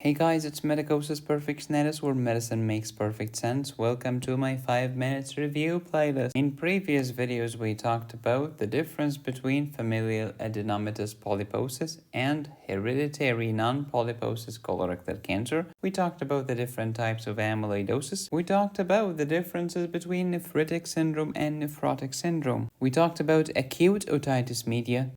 Hey guys, it's Medicosis Perfect Status where medicine makes perfect sense. Welcome to my 5 minutes review playlist. In previous videos, we talked about the difference between familial adenomatous polyposis and hereditary non-polyposis colorectal cancer. We talked about the different types of amyloidosis. We talked about the differences between nephritic syndrome and nephrotic syndrome. We talked about acute otitis media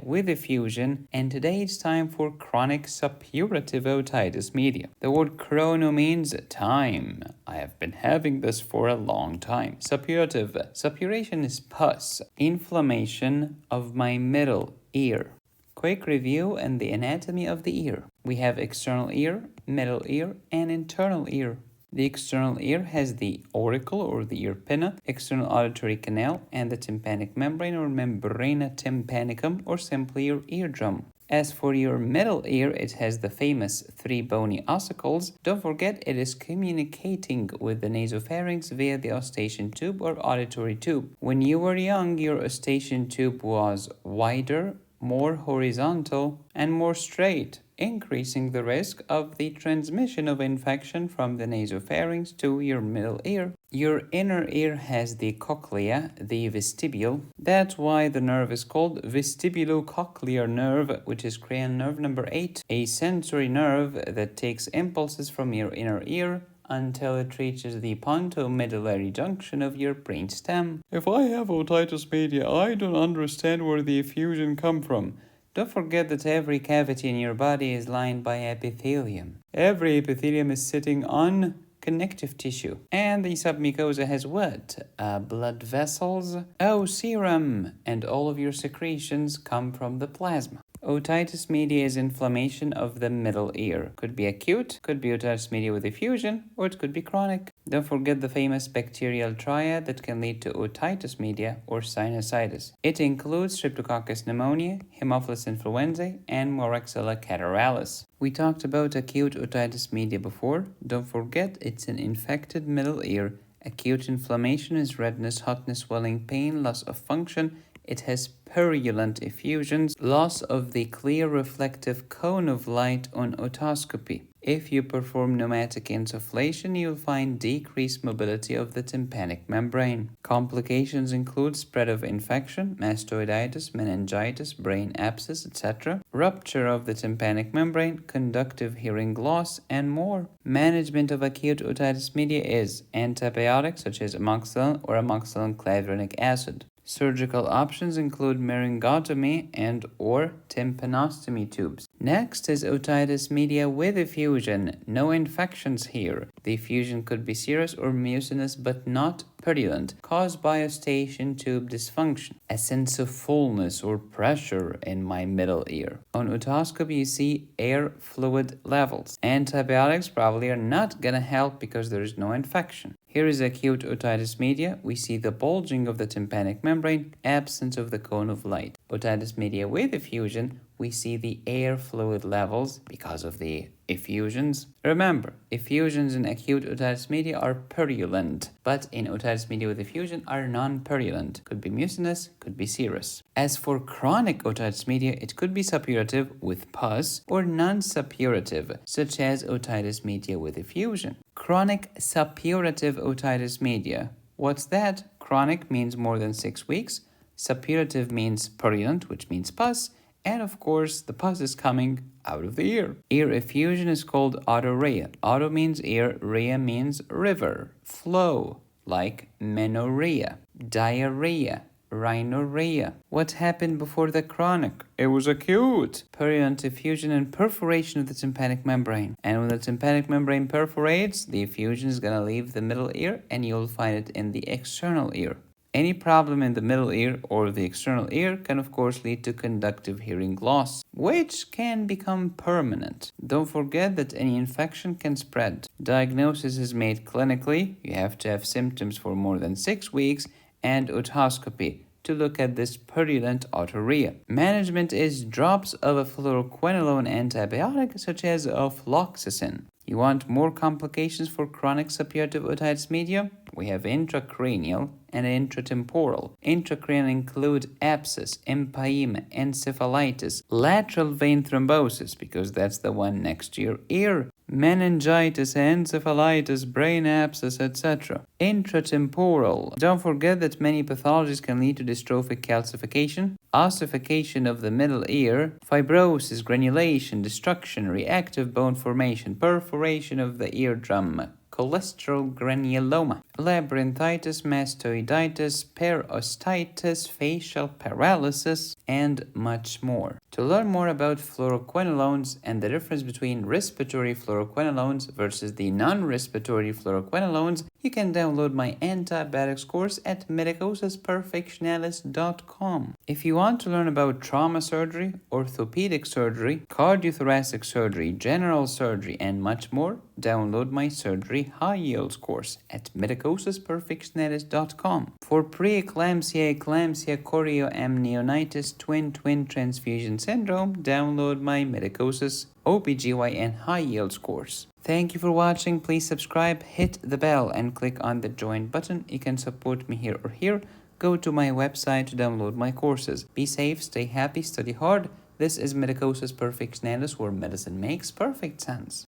with effusion, and today it's time for chronic suppurative otitis media. The word chrono means time. I have been having this for a long time. Suppuration is pus, inflammation of my middle ear. Quick review and the anatomy of the ear. We have external ear, middle ear, and internal ear. The external ear has the auricle or the ear pinna, external auditory canal, and the tympanic membrane or membrana tympanicum, or simply your eardrum. As for your middle ear, it has the famous 3 bony ossicles. Don't forget, it is communicating with the nasopharynx via the eustachian tube or auditory tube. When you were young, your eustachian tube was wider, more horizontal, and more straight, increasing the risk of the transmission of infection from the nasopharynx to your middle ear. Your inner ear has the cochlea, the vestibule. That's why the nerve is called vestibulocochlear nerve, which is cranial nerve number 8, a sensory nerve that takes impulses from your inner ear until it reaches the pontomedullary junction of your brainstem. If I have otitis media, I don't understand where the effusion come from. Don't forget that every cavity in your body is lined by epithelium. Every epithelium is sitting on connective tissue. And the submucosa has what? Blood vessels? Oh, serum! And all of your secretions come from the plasma. Otitis media is inflammation of the middle ear. Could be acute, could be otitis media with effusion, or it could be chronic. Don't forget the famous bacterial triad that can lead to otitis media or sinusitis. It includes Streptococcus pneumoniae, Haemophilus influenzae, and Moraxella catarrhalis. We talked about acute otitis media before. Don't forget, it's an infected middle ear. Acute inflammation is redness, hotness, swelling, pain, loss of function. It has purulent effusions, loss of the clear reflective cone of light on otoscopy. If you perform pneumatic insufflation, you'll find decreased mobility of the tympanic membrane. Complications include spread of infection, mastoiditis, meningitis, brain abscess, etc., rupture of the tympanic membrane, conductive hearing loss, and more. Management of acute otitis media is antibiotics such as amoxicillin or amoxicillin clavulanic acid. Surgical options include laryngotomy and or tympanostomy tubes. Next is otitis media with effusion. No infections here. The effusion could be serous or mucinous but not purulent, caused by eustachian tube dysfunction. A sense of fullness or pressure in my middle ear. On otoscopy, you see air fluid levels. Antibiotics probably are not gonna help because there is no infection. Here is acute otitis media. We see the bulging of the tympanic membrane, absence of the cone of light. Otitis media with effusion, we see the air fluid levels because of the effusions. Remember, effusions in acute otitis media are purulent, but in otitis media with effusion are non-purulent. Could be mucinous, could be serous. As for chronic otitis media, it could be suppurative with pus or non-suppurative, such as otitis media with effusion. Chronic suppurative otitis media. What's that? Chronic means more than 6 weeks. Suppurative means purulent, which means pus. And of course, the pus is coming out of the ear. Ear effusion is called autorrhea. Auto means ear, rhea means river, flow, like menorrhea, diarrhea, rhinorrhea. What happened before the chronic? It was acute. Purulent effusion and perforation of the tympanic membrane. And when the tympanic membrane perforates, the effusion is going to leave the middle ear and you'll find it in the external ear. Any problem in the middle ear or the external ear can of course lead to conductive hearing loss, which can become permanent. Don't forget that any infection can spread. Diagnosis is made clinically. You have to have symptoms for more than 6 weeks and otoscopy to look at this purulent autorrhea. Management is drops of a fluoroquinolone antibiotic such as fluoxetine. You want more complications for chronic suppurative otitis media? We have intracranial and intratemporal. Intracranial include abscess, empyema, encephalitis, lateral vein thrombosis, because that's the one next to your ear, meningitis, encephalitis, brain abscess, etc. Intratemporal. Don't forget that many pathologies can lead to dystrophic calcification, ossification of the middle ear, fibrosis, granulation, destruction, reactive bone formation, perforation of the eardrum, cholesterol granuloma, labyrinthitis, mastoiditis, perostitis, facial paralysis, and much more. To learn more about fluoroquinolones and the difference between respiratory fluoroquinolones versus the non-respiratory fluoroquinolones, you can download my antibiotics course at medicosisperfectionalis.com. If you want to learn about trauma surgery, orthopedic surgery, cardiothoracic surgery, general surgery, and much more, download my surgery high yields course at medicosisperfectionalis.com. For preeclampsia, eclampsia, chorioamnionitis, twin transfusion syndrome, download my Medicosis OBGYN high yields course. Thank you for watching. Please subscribe, hit the bell, and click on the join button. You can support me here or here. Go to my website to download my courses. Be safe, stay happy, study hard. This is Medicosis Perfectionalis, where medicine makes perfect sense.